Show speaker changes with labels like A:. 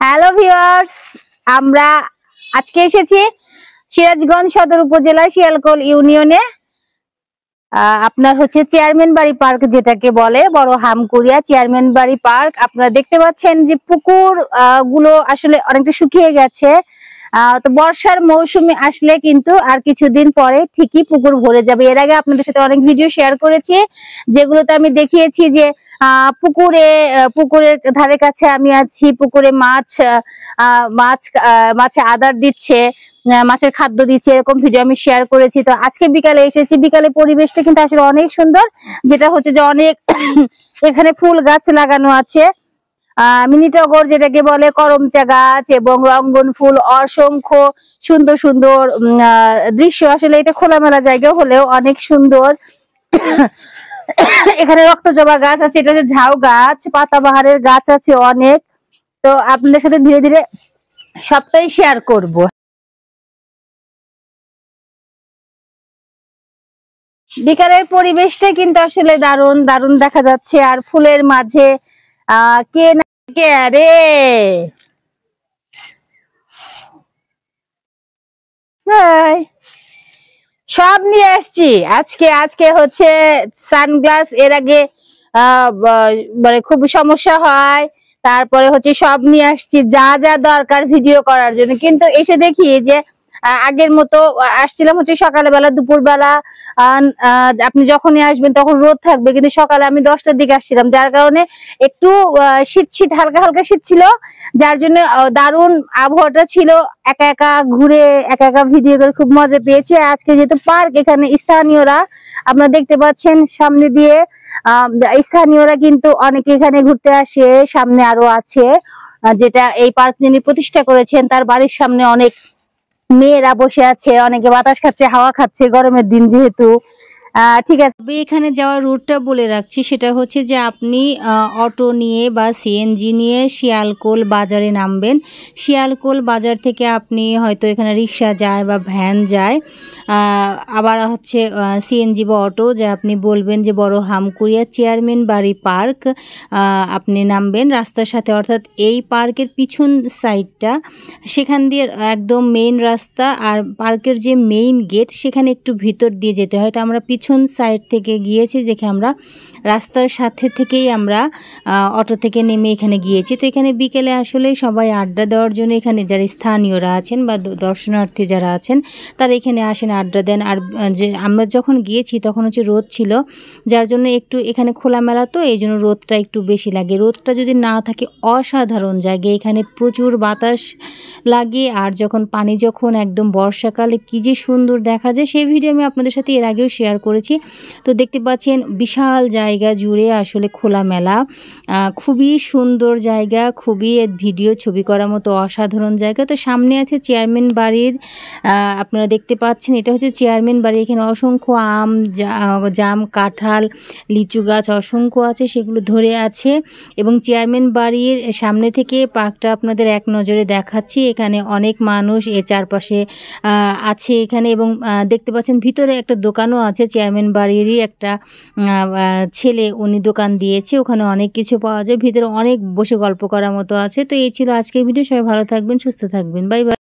A: Hello viewers, আমরা আজকে এসেছি সিরাজগঞ্জ সদর উপজেলা শিয়ালকোল ইউনিয়নে। আপনার হচ্ছে চেয়ারম্যান বাড়ি পার্ক, যেটাকে বলে বড় হামকুড়িয়া চেয়ারম্যান বাড়ি পার্ক। আপনারা দেখতে পাচ্ছেন যে পুকুর গুলো আসলে অনেকটা শুকিয়ে গেছে। তো বর্ষার মৌসুমে আসলে কিন্তু আর কিছুদিন পরে ঠিকই পুকুর ভরে যাবে। এর আগে আপনাদের সাথে অনেক ভিডিও শেয়ার করেছি, যেগুলোতে আমি দেখিয়েছি যে পুকুরের ধারে কাছে আমি আছি, পুকুরে মাছে আদার দিচ্ছে, মাছের খাদ্য দিচ্ছে, এরকম ভিডিও আমি শেয়ার করেছি। তো আজকে বিকালে এসেছি, বিকালে পরিবেশটা কিন্তু আসলে অনেক সুন্দর, যেটা হচ্ছে যে অনেক এখানে ফুল গাছ লাগানো আছে, মিনি টগর যেটাকে বলে, করমচা গাছ এবং রঙ্গন ফুল, অসংখ্য সুন্দর সুন্দর দৃশ্য। আসলে এটা খোলামেলা জায়গা হলেও অনেক সুন্দর। এখানে রক্তজবা গাছ আছে, এটা হচ্ছে ঝাউ গাছ, পাতাবাহারের গাছ আছে অনেক। তো আপনাদের সাথে ধীরে ধীরে সবটাই শেয়ার করব। বিকালের পরিবেশটা কিন্তু আসলে দারুণ দারুণ দেখা যাচ্ছে। আর ফুলের মাঝে কে না কে রে সব নিয়ে আসছি আজকে। আজকে হচ্ছে সানগ্লাস, এর আগে মানে খুব সমস্যা হয়, তারপরে হচ্ছে সব নিয়ে আসছি যা যা দরকার ভিডিও করার জন্য। কিন্তু এসে দেখি যে আগের মতো আসছিলাম হচ্ছে সকালে বেলা, দুপুর বেলা আপনি যখনই আসবেন তখন রোদ থাকবে, কিন্তু সকালে আমি 10টার দিকে আসছিলাম, যার কারণে একটু শীত শীত হালকা হালকা শীত ছিল, যার জন্য দারুণ আবহাওয়াটা ছিল। একা একা ঘুরে একা একা ভিডিও করে খুব মজা পেয়েছি। আজকে যেহেতু পার্ক, এখানে স্থানীয়রা আপনারা দেখতে পাচ্ছেন সামনে দিয়ে স্থানীয়রা কিন্তু অনেকে এখানে ঘুরতে আসে। সামনে আরো আছে, যেটা এই পার্ক যিনি প্রতিষ্ঠা করেছেন তার বাড়ির সামনে অনেক মেয়েরা বসে আছে, অনেকে বাতাস খাচ্ছে, হাওয়া খাচ্ছে, গরমের দিন যেহেতু। ঠিক আছে,
B: এখানে যাওয়ার রুটটা বলে রাখছি। সেটা হচ্ছে যে আপনি অটো নিয়ে বা সিএনজি নিয়ে শিয়ালকোল বাজারে নামবেন। শিয়ালকোল বাজার থেকে আপনি হয়তো এখানে রিক্সা যায় বা ভ্যান যায়, আবার হচ্ছে সিএনজি বা অটো, যে আপনি বলবেন যে বড় হামকুড়িয়া চেয়ারম্যান বাড়ি পার্ক, আপনি নামবেন রাস্তার সাথে। অর্থাৎ এই পার্কের পিছন সাইডটা, সেখান দিয়ে একদম মেইন রাস্তা, আর পার্কের যে মেইন গেট সেখানে একটু ভিতর দিয়ে যেতে হয়। তো আমরা পিছন সাইড থেকে গিয়েছি, দেখে আমরা রাস্তার সাথে থেকেই আমরা অটো থেকে নেমে এখানে গিয়েছি। তো এখানে বিকেলে আসলে সবাই আড্ডা দেওয়ার জন্য, এখানে যারা স্থানীয়রা আছেন বা দর্শনার্থী যারা আছেন তারা এখানে আসেন, আড্ডা দেন। আর যে আমরা যখন গিয়েছি তখন হচ্ছে রোদ ছিল, যার জন্য একটু এখানে খোলামেলা, তো এই জন্য রোদটা একটু বেশি লাগে। রোদটা যদি না থাকে অসাধারণ জায়গা, এখানে প্রচুর বাতাস লাগে। আর যখন একদম বর্ষাকালে কি যে সুন্দর দেখা যায়, সেই ভিডিও আমি আপনাদের সাথে এর আগেও শেয়ার করেছি। তো দেখতে পাচ্ছেন বিশাল জায়গা জুড়ে আসলে খোলামেলা, খুবই সুন্দর জায়গা, খুবই ভিডিও ছবি করার মতো অসাধারণ জায়গা। তো সামনে আছে চেয়ারম্যান বাড়ির, আপনারা দেখতে পাচ্ছেন এটা হচ্ছে চেয়ারম্যান বাড়ি। এখানে অসংখ্য আম, জাম, কাঁঠাল, লিচু গাছ অসংখ্য আছে, সেগুলো ধরে আছে। এবং চেয়ারম্যান বাড়ির সামনে থেকে পার্কটা আপনাদের এক নজরে দেখাচ্ছি। এখানে অনেক মানুষ এর চারপাশে আছে এখানে, এবং দেখতে পাচ্ছেন ভিতরে একটা দোকানও আছে। চেয়ারম্যান বাড়িরই একটা ছেলে, উনি দোকান দিয়েছে, ওখানে অনেক কিছু পাওয়া যায়, ভিতরে অনেক বসে গল্প করার মতো আছে। তো এই ছিল আজকের ভিডিও। সবাই ভালো থাকবেন, সুস্থ থাকবেন, বাই বাই।